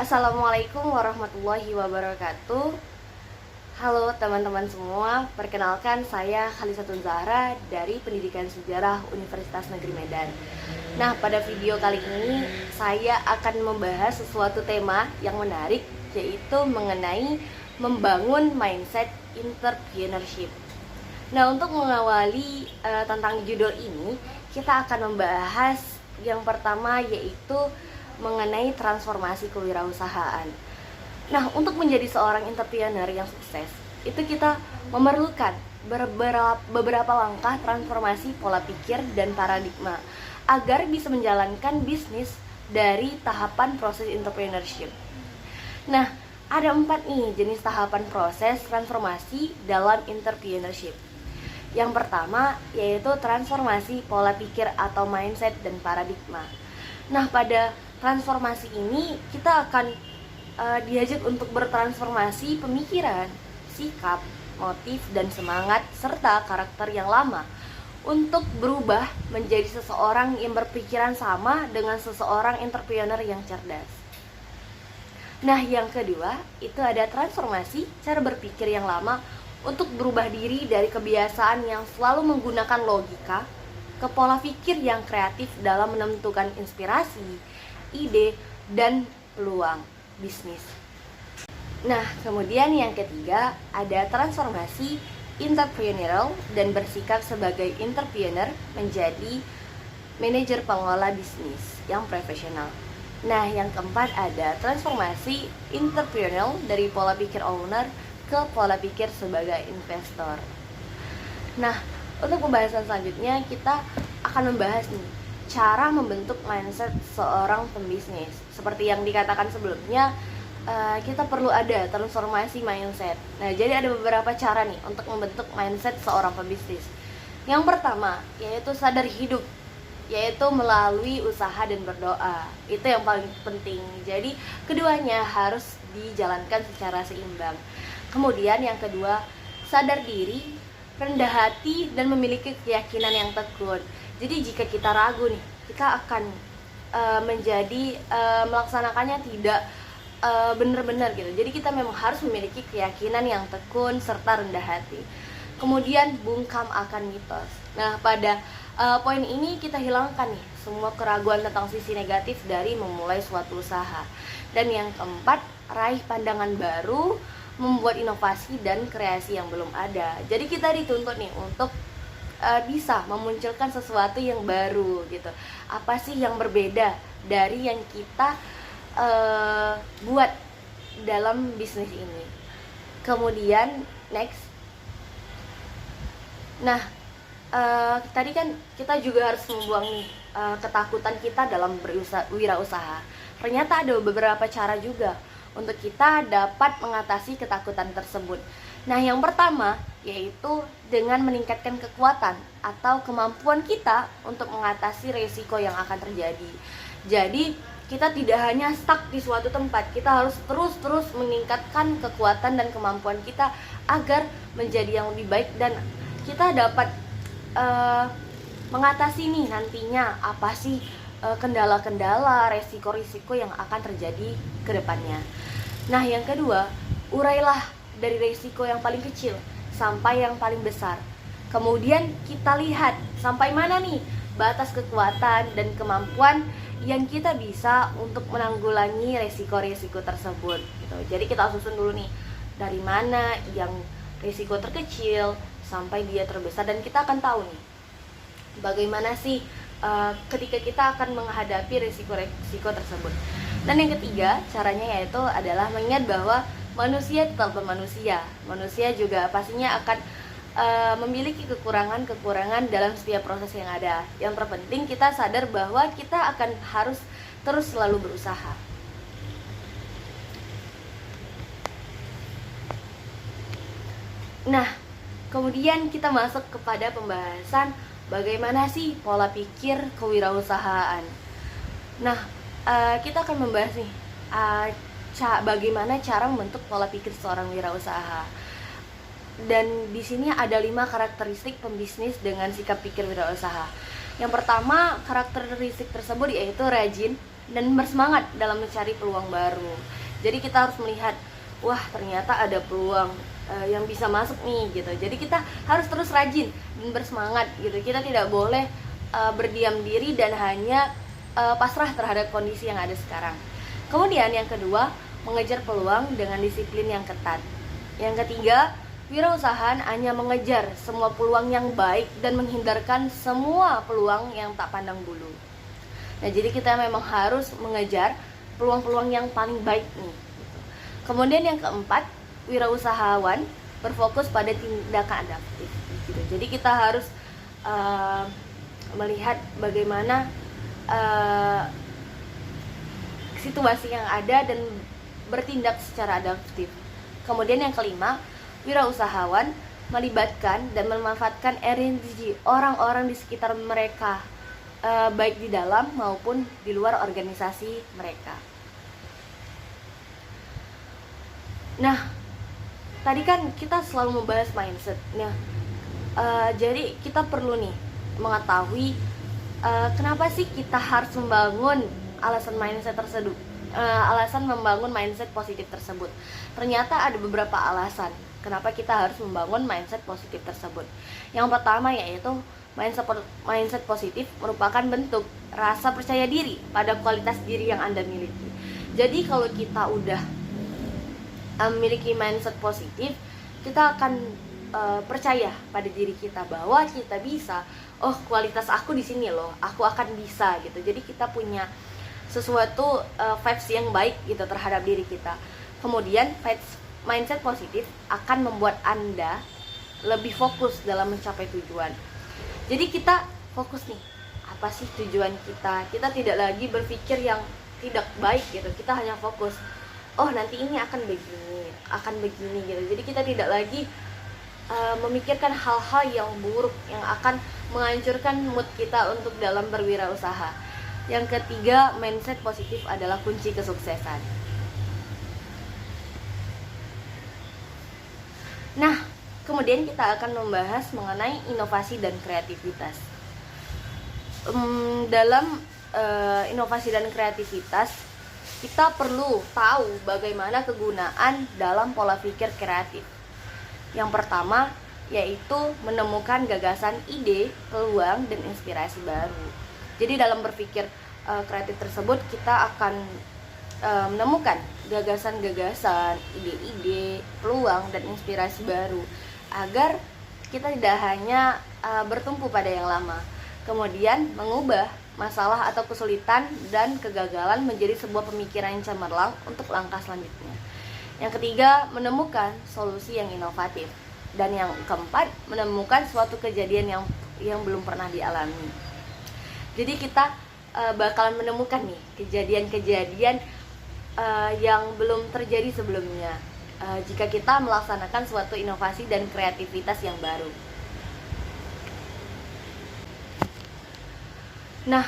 Assalamualaikum warahmatullahi wabarakatuh. Halo teman-teman semua, perkenalkan saya Khalisatun Zahra dari Pendidikan Sejarah Universitas Negeri Medan. Nah, pada video kali ini saya akan membahas sesuatu tema yang menarik, yaitu mengenai membangun mindset entrepreneurship. Nah, untuk mengawali tentang judul ini, kita akan membahas yang pertama, yaitu mengenai transformasi kewirausahaan. Nah, untuk menjadi seorang entrepreneur yang sukses, itu kita memerlukan beberapa langkah transformasi pola pikir dan paradigma agar bisa menjalankan bisnis dari tahapan proses entrepreneurship. Nah, ada 4 nih jenis tahapan proses transformasi dalam entrepreneurship. Yang pertama yaitu transformasi pola pikir atau mindset dan paradigma. Nah, pada transformasi ini kita akan diajak untuk bertransformasi pemikiran, sikap, motif, dan semangat serta karakter yang lama untuk berubah menjadi seseorang yang berpikiran sama dengan seseorang entrepreneur yang cerdas. Nah, yang kedua itu ada transformasi cara berpikir yang lama untuk berubah diri dari kebiasaan yang selalu menggunakan logika ke pola pikir yang kreatif dalam menentukan inspirasi, ide, dan peluang bisnis. Nah, kemudian yang ketiga ada transformasi entrepreneurial dan bersikap sebagai entrepreneur menjadi manajer pengelola bisnis yang profesional. Nah, yang keempat ada transformasi entrepreneurial dari pola pikir owner ke pola pikir sebagai investor. Nah, untuk pembahasan selanjutnya kita akan membahas nih cara membentuk mindset seorang pembisnis. Seperti yang dikatakan sebelumnya, kita perlu ada transformasi mindset. Nah, jadi ada beberapa cara nih untuk membentuk mindset seorang pembisnis. Yang pertama yaitu sadar hidup, yaitu melalui usaha dan berdoa. Itu yang paling penting. Jadi keduanya harus dijalankan secara seimbang. Kemudian yang kedua, sadar diri, rendah hati, dan memiliki keyakinan yang tekun. Jadi jika kita ragu nih, kita akan melaksanakannya tidak benar-benar gitu. Jadi kita memang harus memiliki keyakinan yang tekun serta rendah hati. Kemudian bungkam akan mitos. Nah, pada poin ini kita hilangkan nih semua keraguan tentang sisi negatif dari memulai suatu usaha. Dan yang keempat, raih pandangan baru, membuat inovasi dan kreasi yang belum ada. Jadi kita dituntut nih untuk bisa memunculkan sesuatu yang baru gitu. Apa sih yang berbeda dari yang kita buat dalam bisnis ini. Kemudian next. Nah, tadi kan kita juga harus membuang nih ketakutan kita dalam berwirausaha. Ternyata ada beberapa cara juga untuk kita dapat mengatasi ketakutan tersebut. Nah, yang pertama yaitu dengan meningkatkan kekuatan atau kemampuan kita untuk mengatasi risiko yang akan terjadi. Jadi, kita tidak hanya stuck di suatu tempat, kita harus terus meningkatkan kekuatan dan kemampuan kita agar menjadi yang lebih baik dan kita dapat mengatasi nih nantinya apa sih kendala-kendala, resiko-risiko yang akan terjadi ke depannya. Nah, yang kedua, urailah dari resiko yang paling kecil sampai yang paling besar. Kemudian kita lihat sampai mana nih batas kekuatan dan kemampuan yang kita bisa untuk menanggulangi resiko-resiko tersebut gitu. Jadi kita susun dulu nih dari mana yang resiko terkecil sampai dia terbesar, dan kita akan tahu nih bagaimana sih ketika kita akan menghadapi resiko-resiko tersebut. Dan yang ketiga caranya yaitu adalah mengingat bahwa manusia tetap manusia. Manusia juga pastinya akan memiliki kekurangan-kekurangan dalam setiap proses yang ada. Yang terpenting kita sadar bahwa kita akan harus terus selalu berusaha. Nah, kemudian kita masuk kepada pembahasan bagaimana sih pola pikir kewirausahaan. Nah, kita akan membahas nih bagaimana cara membentuk pola pikir seorang wirausaha. Dan di sini ada 5 karakteristik pembisnis dengan sikap pikir wirausaha. Yang pertama, karakteristik tersebut yaitu rajin, dan bersemangat dalam mencari peluang baru. Jadi kita harus melihat, wah ternyata ada peluang yang bisa masuk nih gitu. Jadi kita harus terus rajin dan bersemangat gitu. Kita tidak boleh berdiam diri dan hanya pasrah terhadap kondisi yang ada sekarang. Kemudian yang kedua, mengejar peluang dengan disiplin yang ketat. Yang ketiga, wirausaha hanya mengejar semua peluang yang baik dan menghindarkan semua peluang yang tak pandang bulu. Nah, jadi kita memang harus mengejar peluang-peluang yang paling baik nih. Kemudian yang keempat, wirausahawan berfokus pada tindakan adaptif. Gitu. Jadi kita harus melihat bagaimana situasi yang ada dan bertindak secara adaptif. Kemudian yang kelima, wirausahawan melibatkan dan memanfaatkan energi orang-orang di sekitar mereka, baik di dalam maupun di luar organisasi mereka. Nah, tadi kan kita selalu membahas mindset. Nah, jadi kita perlu nih mengetahui kenapa sih kita harus membangun alasan membangun mindset positif tersebut. Ternyata ada beberapa alasan kenapa kita harus membangun mindset positif tersebut. Yang pertama yaitu mindset positif merupakan bentuk rasa percaya diri pada kualitas diri yang Anda miliki. Jadi kalau kita udah memiliki mindset positif, kita akan percaya pada diri kita bahwa kita bisa. Oh, kualitas aku di sini loh, aku akan bisa gitu. Jadi kita punya sesuatu vibes yang baik gitu terhadap diri kita. Kemudian mindset positif akan membuat Anda lebih fokus dalam mencapai tujuan. Jadi kita fokus nih, apa sih tujuan kita? Kita tidak lagi berpikir yang tidak baik gitu. Kita hanya fokus, oh nanti ini akan begini gitu. Jadi kita tidak lagi memikirkan hal-hal yang buruk yang akan menghancurkan mood kita untuk dalam berwirausaha. Yang ketiga, mindset positif adalah kunci kesuksesan. Nah, kemudian kita akan membahas mengenai inovasi dan kreativitas. Dalam inovasi dan kreativitas, kita perlu tahu bagaimana kegunaan dalam pola pikir kreatif. Yang pertama yaitu menemukan gagasan, ide, peluang, dan inspirasi baru. Jadi dalam berpikir kreatif tersebut kita akan menemukan gagasan-gagasan, ide-ide, peluang, dan inspirasi baru agar kita tidak hanya bertumpu pada yang lama. Kemudian mengubah masalah atau kesulitan dan kegagalan menjadi sebuah pemikiran yang cemerlang untuk langkah selanjutnya. Yang ketiga, menemukan solusi yang inovatif. Dan yang keempat, menemukan suatu kejadian yang belum pernah dialami. Jadi kita bakalan menemukan nih kejadian-kejadian yang belum terjadi sebelumnya jika kita melaksanakan suatu inovasi dan kreativitas yang baru. Nah,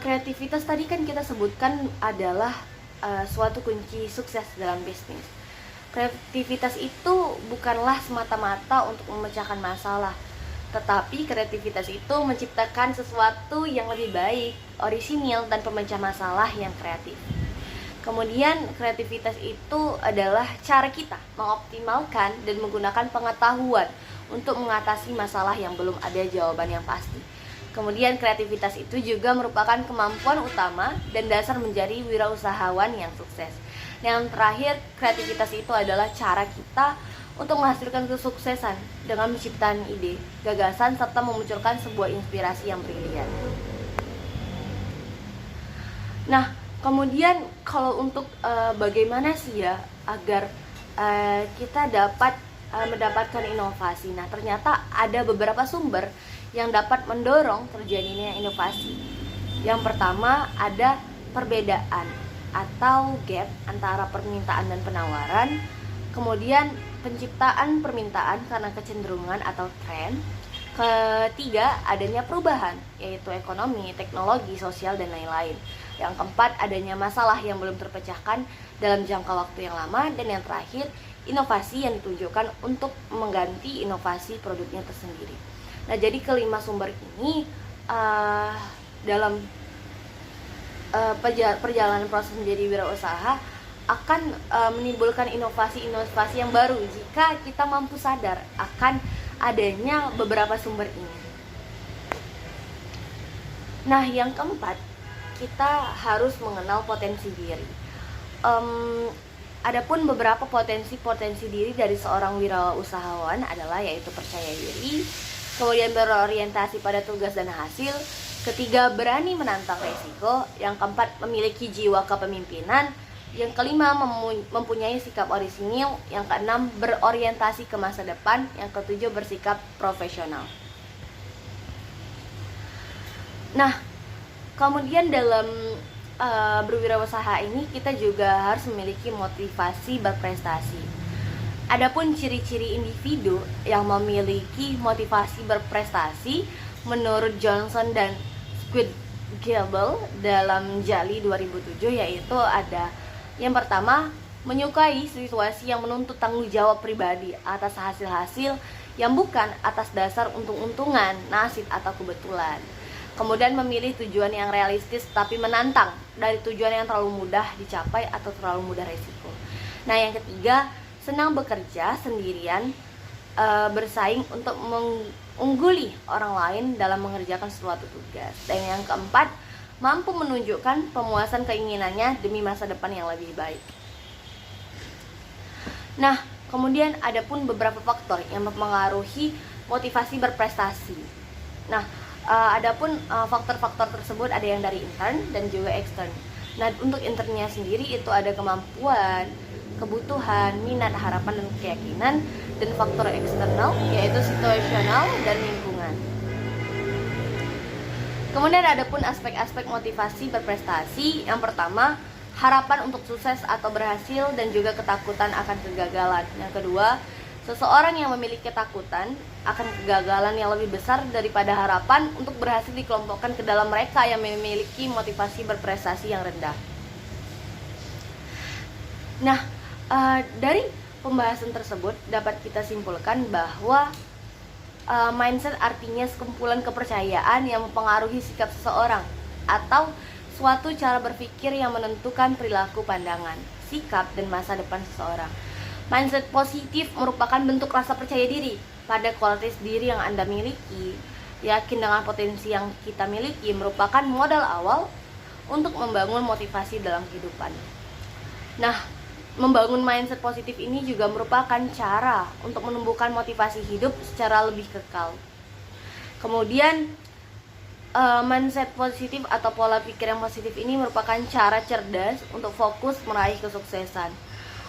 kreativitas tadi kan kita sebutkan adalah suatu kunci sukses dalam bisnis. Kreativitas itu bukanlah semata-mata untuk memecahkan masalah, tetapi kreativitas itu menciptakan sesuatu yang lebih baik, orisinil, dan pemecah masalah yang kreatif. Kemudian kreativitas itu adalah cara kita mengoptimalkan dan menggunakan pengetahuan untuk mengatasi masalah yang belum ada jawaban yang pasti. Kemudian kreativitas itu juga merupakan kemampuan utama dan dasar menjadi wirausahawan yang sukses. Yang terakhir, kreativitas itu adalah cara kita untuk menghasilkan kesuksesan dengan menciptakan ide, gagasan, serta memunculkan sebuah inspirasi yang brilian. Nah, kemudian kalau untuk bagaimana sih ya agar kita dapat mendapatkan inovasi. Nah, ternyata ada beberapa sumber yang dapat mendorong terjadinya inovasi. Yang pertama ada perbedaan atau gap antara permintaan dan penawaran. Kemudian penciptaan permintaan karena kecenderungan atau tren. Ketiga, adanya perubahan, yaitu ekonomi, teknologi, sosial, dan lain-lain. Yang keempat, adanya masalah yang belum terpecahkan dalam jangka waktu yang lama. Dan yang terakhir, inovasi yang ditujukan untuk mengganti inovasi produknya tersendiri. Nah, jadi kelima sumber ini dalam perjalanan proses menjadi wirausaha akan menimbulkan inovasi-inovasi yang baru jika kita mampu sadar akan adanya beberapa sumber ini. Nah, yang keempat, kita harus mengenal potensi diri. Adapun beberapa potensi diri dari seorang wirausahawan adalah yaitu percaya diri, kemudian berorientasi pada tugas dan hasil, ketiga berani menantang resiko, yang keempat memiliki jiwa kepemimpinan, yang kelima mempunyai sikap orisinil, yang keenam berorientasi ke masa depan, yang ketujuh bersikap profesional. Nah, kemudian dalam berwirausaha ini kita juga harus memiliki motivasi berprestasi. Adapun ciri-ciri individu yang memiliki motivasi berprestasi menurut Johnson dan Squid-Gable dalam Jali 2007 yaitu ada yang pertama, menyukai situasi yang menuntut tanggung jawab pribadi atas hasil-hasil yang bukan atas dasar untung-untungan, nasib atau kebetulan. Kemudian memilih tujuan yang realistis tapi menantang dari tujuan yang terlalu mudah dicapai atau terlalu mudah resiko. Nah, yang ketiga, senang bekerja sendirian, bersaing untuk mengungguli orang lain dalam mengerjakan suatu tugas. Dan yang keempat, mampu menunjukkan pemuasan keinginannya demi masa depan yang lebih baik. Nah, kemudian ada pun beberapa faktor yang mempengaruhi motivasi berprestasi. Nah, adapun faktor-faktor tersebut ada yang dari intern dan juga ekstern. Nah, untuk internnya sendiri itu ada kemampuan, kebutuhan, minat, harapan, dan keyakinan. Dan faktor eksternal yaitu situasional dan lingkungan. Kemudian ada pun aspek-aspek motivasi berprestasi. Yang pertama, harapan untuk sukses atau berhasil dan juga ketakutan akan kegagalan. Yang kedua, seseorang yang memiliki ketakutan akan kegagalan yang lebih besar daripada harapan untuk berhasil dikelompokkan ke dalam mereka yang memiliki motivasi berprestasi yang rendah. Nah, dari pembahasan tersebut dapat kita simpulkan bahwa mindset artinya sekumpulan kepercayaan yang mempengaruhi sikap seseorang atau suatu cara berpikir yang menentukan perilaku, pandangan, sikap, dan masa depan seseorang. Mindset positif merupakan bentuk rasa percaya diri pada kualitas diri yang Anda miliki. Yakin dengan potensi yang kita miliki merupakan modal awal untuk membangun motivasi dalam kehidupan. Nah, membangun mindset positif ini juga merupakan cara untuk menumbuhkan motivasi hidup secara lebih kekal. Kemudian mindset positif atau pola pikir yang positif ini merupakan cara cerdas untuk fokus meraih kesuksesan.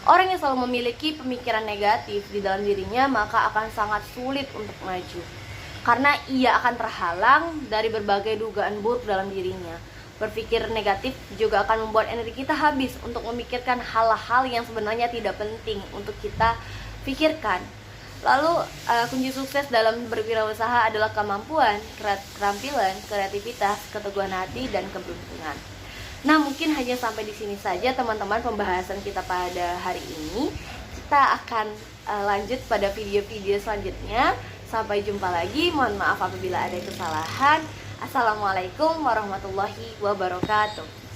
Orang yang selalu memiliki pemikiran negatif di dalam dirinya maka akan sangat sulit untuk maju, karena ia akan terhalang dari berbagai dugaan buruk dalam dirinya. Berpikir negatif juga akan membuat energi kita habis untuk memikirkan hal-hal yang sebenarnya tidak penting untuk kita pikirkan. Lalu kunci sukses dalam berwirausaha adalah kemampuan, keterampilan, kreativitas, keteguhan hati, dan keberuntungan. Nah, mungkin hanya sampai di sini saja teman-teman pembahasan kita pada hari ini. Kita akan lanjut pada video-video selanjutnya. Sampai jumpa lagi. Mohon maaf apabila ada kesalahan. Assalamualaikum warahmatullahi wabarakatuh.